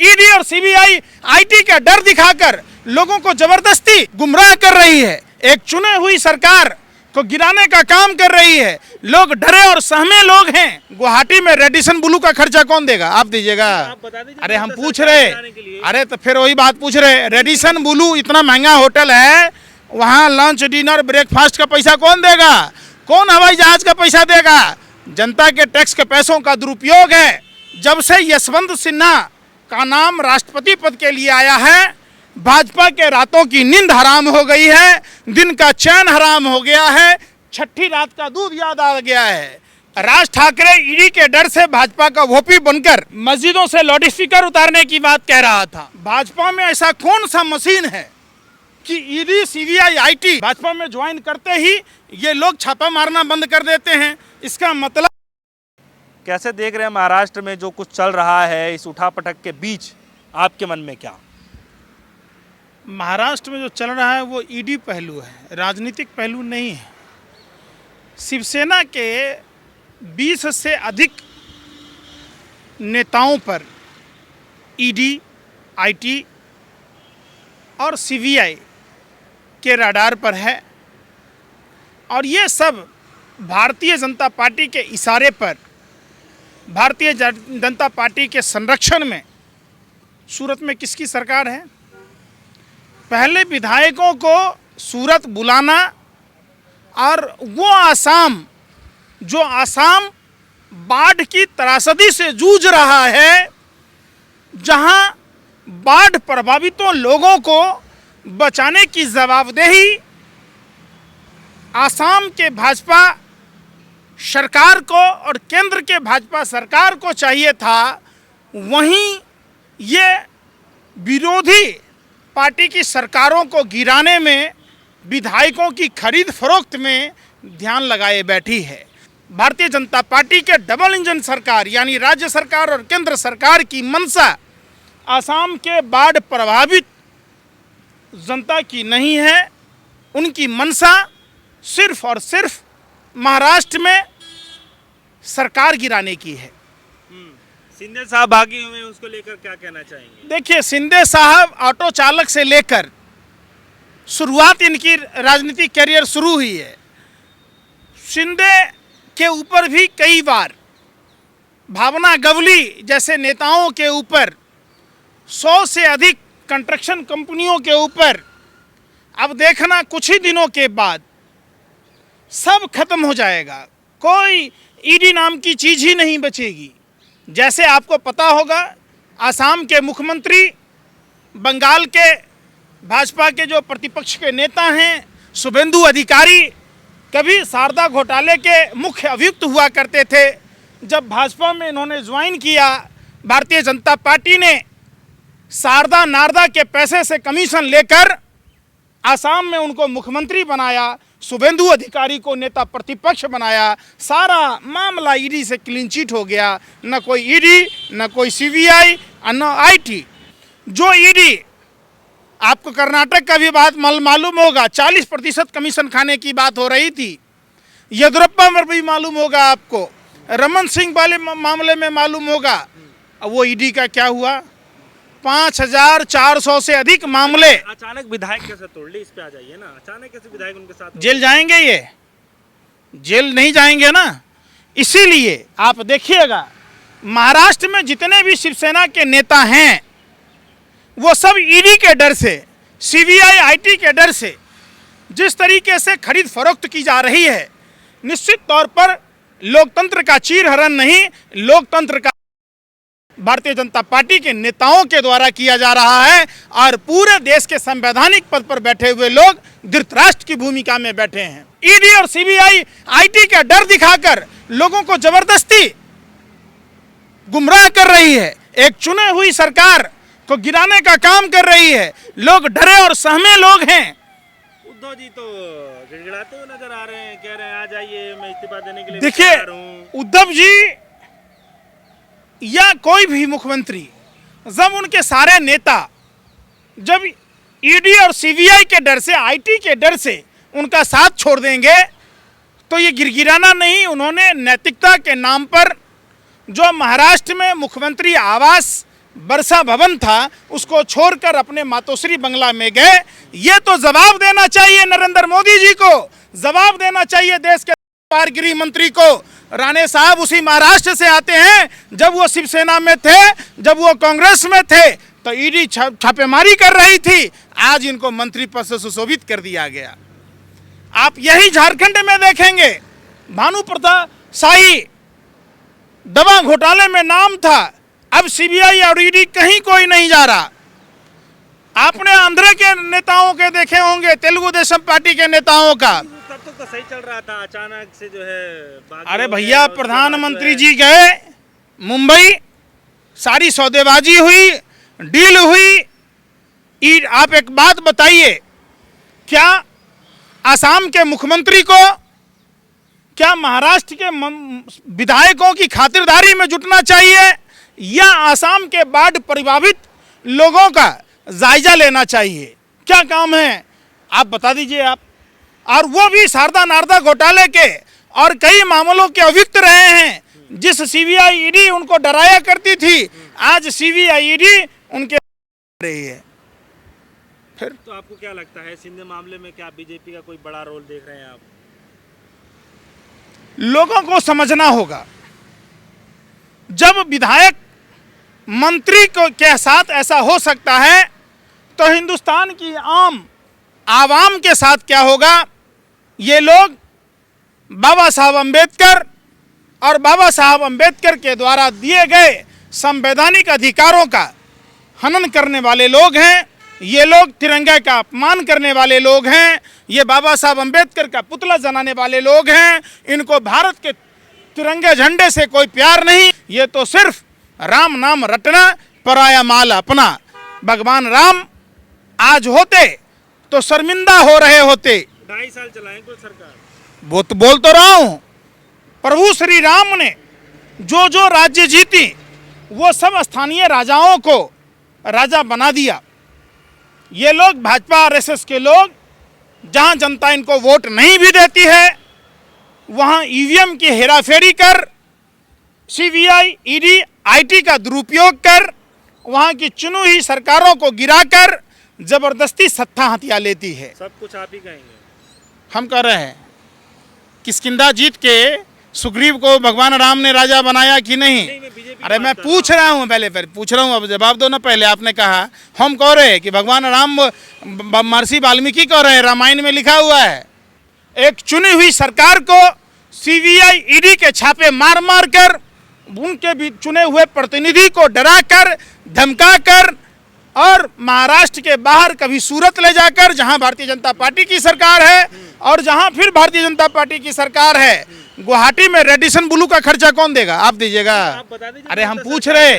ED और CBI IT का डर दिखाकर लोगों को जबरदस्ती गुमराह कर रही है, एक चुने हुई सरकार को गिराने का काम कर रही है। लोग डरे और सहमे लोग हैं। गुवाहाटी में रेडिसन ब्लू का खर्चा कौन देगा? आप दीजिएगा? आप बता दीजिए। अरे हम पूछ रहे, अरे तो फिर वही बात पूछ रहे, रेडिसन ब्लू इतना महंगा होटल है, वहाँ लंच डिनर ब्रेकफास्ट का पैसा कौन देगा? कौन हवाई जहाज का पैसा देगा? जनता के टैक्स के पैसों का दुरुपयोग है। जब से यशवंत सिन्हा का नाम राष्ट्रपति पद के लिए आया है, भाजपा के रातों की नींद हराम हो गई है, दिन का चैन हराम हो गया है, छठी रात का दूध याद आ गया है। राज ठाकरे ईडी के डर से भाजपा का वोपी बनकर मस्जिदों से लाउडस्पीकर उतारने की बात कह रहा था। भाजपा में ऐसा कौन सा मशीन है कि ईडी सीबीआई आईटी भाजपा में ज्वाइन करते ही ये लोग छापा मारना बंद कर देते हैं? इसका मतलब कैसे देख रहे हैं महाराष्ट्र में जो कुछ चल रहा है, इस उठापटक के बीच आपके मन में क्या? महाराष्ट्र में जो चल रहा है वो ईडी पहलू है, राजनीतिक पहलू नहीं है। शिवसेना के 20 से अधिक नेताओं पर ईडी, आईटी और सीबीआई के रडार पर है और ये सब भारतीय जनता पार्टी के इशारे पर, भारतीय जनता पार्टी के संरक्षण में। सूरत में किसकी सरकार है? पहले विधायकों को सूरत बुलाना और वो आसाम बाढ़ की त्रासदी से जूझ रहा है, जहां बाढ़ प्रभावितों लोगों को बचाने की जवाबदेही आसाम के भाजपा सरकार को और केंद्र के भाजपा सरकार को चाहिए था, वहीं ये विरोधी पार्टी की सरकारों को गिराने में, विधायकों की खरीद फरोख्त में ध्यान लगाए बैठी है। भारतीय जनता पार्टी के डबल इंजन सरकार यानी राज्य सरकार और केंद्र सरकार की मंशा आसाम के बाढ़ प्रभावित जनता की नहीं है। उनकी मंशा सिर्फ और सिर्फ महाराष्ट्र में सरकार गिराने की है। शिंदे साहब भागे हुए हैं, उसको लेकर क्या कहना चाहेंगे? देखिए, शिंदे साहब ऑटो चालक से लेकर शुरुआत इनकी राजनीतिक करियर शुरू हुई है। शिंदे के ऊपर भी कई बार, भावना गवली जैसे नेताओं के ऊपर, 100 से अधिक कंस्ट्रक्शन कंपनियों के ऊपर, अब देखना कुछ ही दिनों के बाद सब खत्म हो जाएगा। कोई ईडी नाम की चीज़ ही नहीं बचेगी। जैसे आपको पता होगा, आसाम के मुख्यमंत्री, बंगाल के भाजपा के जो प्रतिपक्ष के नेता हैं शुभेंदु अधिकारी, कभी शारदा घोटाले के मुख्य अभियुक्त हुआ करते थे। जब भाजपा में इन्होंने ज्वाइन किया, भारतीय जनता पार्टी ने शारदा नारदा के पैसे से कमीशन लेकर आसाम में उनको मुख्यमंत्री बनाया, शुभेंदु अधिकारी को नेता प्रतिपक्ष बनाया। सारा मामला ईडी से क्लीन चिट हो गया। न कोई ईडी, न कोई सीबीआई, न आईटी। जो ईडी, आपको कर्नाटक का भी बात मालूम होगा, 40% कमीशन खाने की बात हो रही थी। येदियुरप्पा में भी मालूम होगा आपको, रमन सिंह वाले मामले में मालूम होगा। अब वो ईडी का क्या हुआ? 5400 से अधिक मामले। अचानक विधायक कैसे तोड़ ली? इस पे आ जाइए ना। अचानक कैसे विधायक उनके साथ? जेल जाएंगे? ये जेल नहीं जाएंगे ना। इसीलिए आप देखिएगा, महाराष्ट्र में जितने भी शिवसेना के नेता हैं, वो सब ईडी के डर से, सीबीआई आईटी के डर से जिस तरीके से खरीद फरोख्त की जा रही है, निश्चित तौर पर लोकतंत्र का चीरहरण नहीं, लोकतंत्र का भारतीय जनता पार्टी के नेताओं के द्वारा किया जा रहा है। और पूरे देश के संवैधानिक पद पर बैठे हुए लोग धृतराष्ट्र की भूमिका में बैठे हैं। ईडी और सीबीआई आईटी का डर दिखाकर लोगों को जबरदस्ती गुमराह कर रही है, एक चुने हुई सरकार को गिराने का काम कर रही है। लोग डरे और सहमे लोग हैं। उद्धव जी तो गिड़गिड़ाते हुए नजर आ रहे हैं, कह रहे हैं आ जाइए, मैं इस्तीफा देने के लिए देखिए, तैयार हूं। उद्धव जी या कोई भी मुख्यमंत्री, जब उनके सारे नेता जब ईडी और सीबीआई के डर से, आईटी के डर से उनका साथ छोड़ देंगे, तो ये गिरगिराना नहीं, उन्होंने नैतिकता के नाम पर जो महाराष्ट्र में मुख्यमंत्री आवास वर्षा भवन था उसको छोड़कर अपने मातोश्री बंगला में गए। ये तो जवाब देना चाहिए नरेंद्र मोदी जी को, जवाब देना चाहिए देश के पार गृह मंत्री को। राणे साहब उसी महाराष्ट्र से आते हैं, जब वो शिवसेना में थे, जब वो कांग्रेस में थे तो ईडी छापेमारी कर रही थी, आज इनको मंत्री पद से सुशोभित कर दिया गया। आप यही झारखंड में देखेंगे, भानु प्रताप शाही दवा घोटाले में नाम था, अब सीबीआई और ईडी कहीं कोई नहीं जा रहा। आपने आंध्र के नेताओं के देखे होंगे, तेलुगु देशम पार्टी के नेताओं का, तब तो सही चल रहा था, अचानक से जो है अरे भैया प्रधानमंत्री जी गए मुंबई, सारी सौदेबाजी हुई, डील हुई। आप एक बात बताइए, क्या आसाम के मुख्यमंत्री को, क्या महाराष्ट्र के विधायकों की खातिरदारी में जुटना चाहिए या आसाम के बाढ़ प्रभावित लोगों का जायजा लेना चाहिए? क्या काम है आप बता दीजिए आप। और वो भी शारदा नारदा घोटाले के और कई मामलों के अभियुक्त रहे हैं। जिस सीबीआई ईडी उनको डराया करती थी, आज सीबीआई ईडी उनके रही है। फिर तो आपको क्या लगता है सिंध मामले में क्या बीजेपी का कोई बड़ा रोल देख रहे हैं आप? लोगों को समझना होगा, जब विधायक मंत्री को के साथ ऐसा हो सकता है तो हिंदुस्तान की आवाम के साथ क्या होगा? ये लोग बाबा साहब अंबेडकर और बाबा साहब अंबेडकर के द्वारा दिए गए संवैधानिक अधिकारों का हनन करने वाले लोग हैं। ये लोग तिरंगा का अपमान करने वाले लोग हैं। ये बाबा साहब अंबेडकर का पुतला जलाने वाले लोग हैं। इनको भारत के तिरंगे झंडे से कोई प्यार नहीं। ये तो सिर्फ राम नाम रटना, पराया माल अपना। भगवान राम आज होते तो शर्मिंदा हो रहे होते। 2.5 साल चलाएं कोई सरकार, वो तो बोल तो रहा हूं। प्रभु श्री राम ने जो जो राज्य जीती वो सब स्थानीय राजाओं को राजा बना दिया। ये लोग भाजपा आरएसएस के लोग, जहां जनता इनको वोट नहीं भी देती है, वहां ईवीएम की हेराफेरी कर, सीबीआई ईडी आईटी का दुरुपयोग कर, वहां की चुनी हुई सरकारों को गिराकर जबरदस्ती सत्ता हथिया लेती है। सब कुछ आप ही कहेंगे? हम कह रहे हैं किष्किंधा जीत के सुग्रीव को भगवान राम ने राजा बनाया कि नहीं? अरे मैं पूछ रहा हूँ, पहले पूछ रहा हूँ, अब जवाब दो ना। पहले आपने कहा, हम कह रहे हैं कि भगवान राम, महर्षि वाल्मीकि कह रहे हैं, रामायण में लिखा हुआ है। एक चुनी हुई सरकार को सीबीआई ईडी के छापे मार मार कर, उनके भी चुने हुए प्रतिनिधि को डरा कर, धमका कर, और महाराष्ट्र के बाहर कभी सूरत ले जाकर, जहां भारतीय जनता पार्टी की सरकार है और जहां फिर भारतीय जनता पार्टी की सरकार है, गुवाहाटी में रेडिसन ब्लू का खर्चा कौन देगा? आप दीजिएगा? अरे हम पूछ रहे,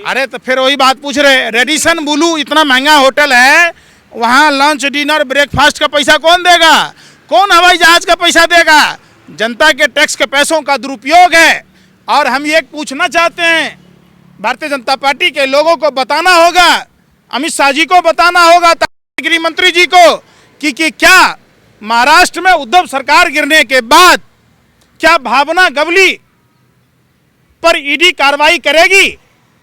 अरे तो फिर वही बात पूछ रहे। रेडिसन ब्लू इतना महंगा होटल है, वहां लंच डिनर ब्रेकफास्ट का पैसा कौन देगा? कौन हवाई जहाज का पैसा देगा? जनता के टैक्स के पैसों का दुरुपयोग है। और हम ये पूछना चाहते हैं, भारतीय जनता पार्टी के लोगों को बताना होगा, अमित शाह जी को बताना होगा, गृह मंत्री जी को, कि क्या महाराष्ट्र में उद्धव सरकार गिरने के बाद क्या भावना गवली पर ईडी कार्रवाई करेगी?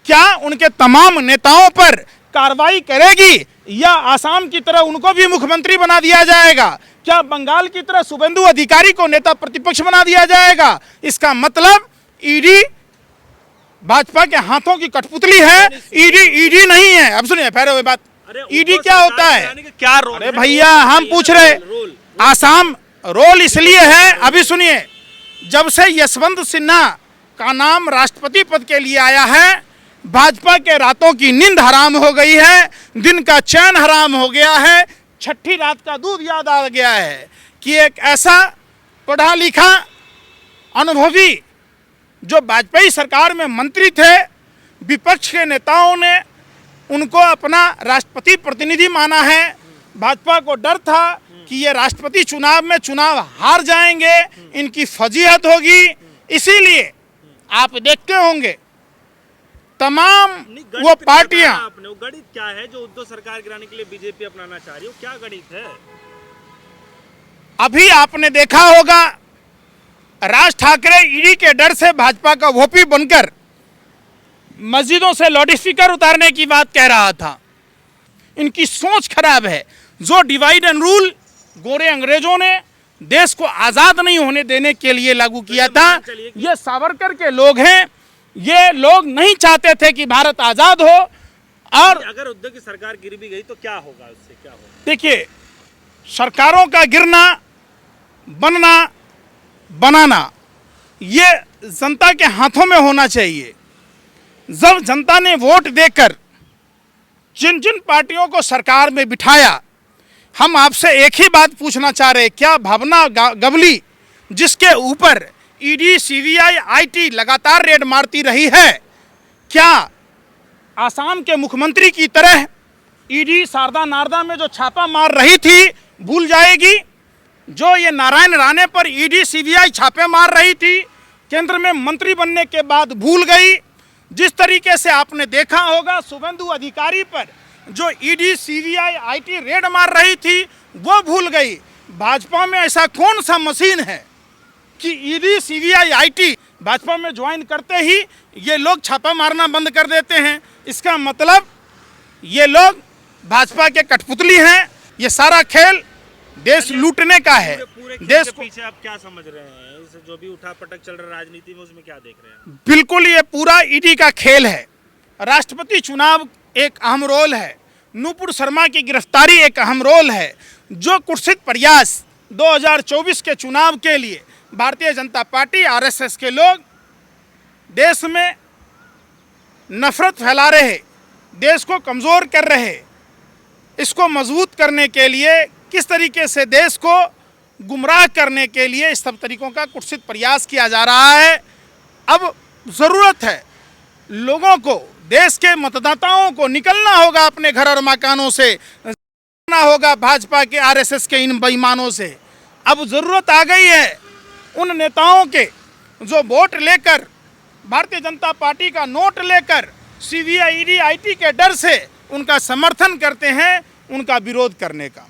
क्या उनके तमाम नेताओं पर कार्रवाई करेगी? या आसाम की तरह उनको भी मुख्यमंत्री बना दिया जाएगा? क्या बंगाल की तरह शुभेंदु अधिकारी को नेता प्रतिपक्ष बना दिया जाएगा? इसका मतलब ईडी भाजपा के हाथों की कठपुतली है, ईडी नहीं है। अब सुनिए फिर वही बात, ईडी क्या होता है? क्या रोल? अरे भैया हम पूछ रहे, आसाम रोल इसलिए है, अभी सुनिए, जब से यशवंत सिन्हा का नाम राष्ट्रपति पद के लिए आया है, भाजपा के रातों की नींद हराम हो गई है, दिन का चैन हराम हो गया है, छठी रात का दूध याद आ गया है कि एक ऐसा पढ़ा लिखा अनुभवी जो वाजपेयी सरकार में मंत्री थे, विपक्ष के नेताओं ने उनको अपना राष्ट्रपति प्रतिनिधि माना है। भाजपा को डर था कि ये राष्ट्रपति चुनाव में चुनाव हार जाएंगे, इनकी फजीहत होगी। इसीलिए आप देखते होंगे तमाम वो पार्टियां, वो गणित क्या है जो उद्धव सरकार गिराने के लिए बीजेपी अपनाना चाह रही है? क्या गणित है? अभी आपने देखा होगा राज ठाकरे ईडी के डर से भाजपा का वोपी बनकर मस्जिदों से लाउडस्पीकर उतारने की बात कह रहा था। इनकी सोच खराब है। जो डिवाइड एंड रूल गोरे अंग्रेजों ने देश को आज़ाद नहीं होने देने के लिए लागू किया था, ये सावरकर के लोग हैं। ये लोग नहीं चाहते थे कि भारत आज़ाद हो। और अगर उद्धव की सरकार गिर भी गई तो क्या होगा, उससे क्या होगा? देखिए, सरकारों का गिरना, बनना, बनाना ये जनता के हाथों में होना चाहिए। जब जनता ने वोट देकर जिन जिन पार्टियों को सरकार में बिठाया, हम आपसे एक ही बात पूछना चाह रहे, क्या भावना गवली जिसके ऊपर ईडी, सीबीआई, आईटी लगातार रेड मारती रही है, क्या आसाम के मुख्यमंत्री की तरह ईडी शारदा नारदा में जो छापा मार रही थी भूल जाएगी? जो ये नारायण राणे पर ईडी, सीबीआई छापे मार रही थी, केंद्र में मंत्री बनने के बाद भूल गई? जिस तरीके से आपने देखा होगा शुभेंदु अधिकारी पर जो ईडी, सीबीआई, आईटी रेड मार रही थी, वो भूल गई। भाजपा में ऐसा कौन सा मशीन है कि ईडी, सीबीआई, आईटी भाजपा में ज्वाइन करते ही ये लोग छापा मारना बंद कर देते हैं? इसका मतलब ये लोग भाजपा के कठपुतली हैं। ये सारा खेल देश लूटने का है। देश को पीछे आप क्या समझ रहे हैं? इस जो भी उठा पटक चल रहा है राजनीति में, उसमें क्या देख रहे हैं? बिल्कुल ये पूरा ईडी का खेल है। राष्ट्रपति चुनाव एक अहम रोल है, नुपुर शर्मा की गिरफ्तारी एक अहम रोल है। जो कुत्सित प्रयास 2024 के चुनाव के लिए भारतीय जनता पार्टी, आरएसएस के लोग देश में नफरत फैला रहे, देश को कमज़ोर कर रहे, इसको मजबूत करने के लिए, किस तरीके से देश को गुमराह करने के लिए इस सब तरीकों का कुत्सित प्रयास किया जा रहा है। अब ज़रूरत है लोगों को, देश के मतदाताओं को निकलना होगा अपने घर और मकानों से, निकलना होगा भाजपा के, आरएसएस के इन बेईमानों से। अब ज़रूरत आ गई है उन नेताओं के जो वोट लेकर, भारतीय जनता पार्टी का नोट लेकर सीबीआई, ईडी, आईटी के डर से उनका समर्थन करते हैं, उनका विरोध करने का।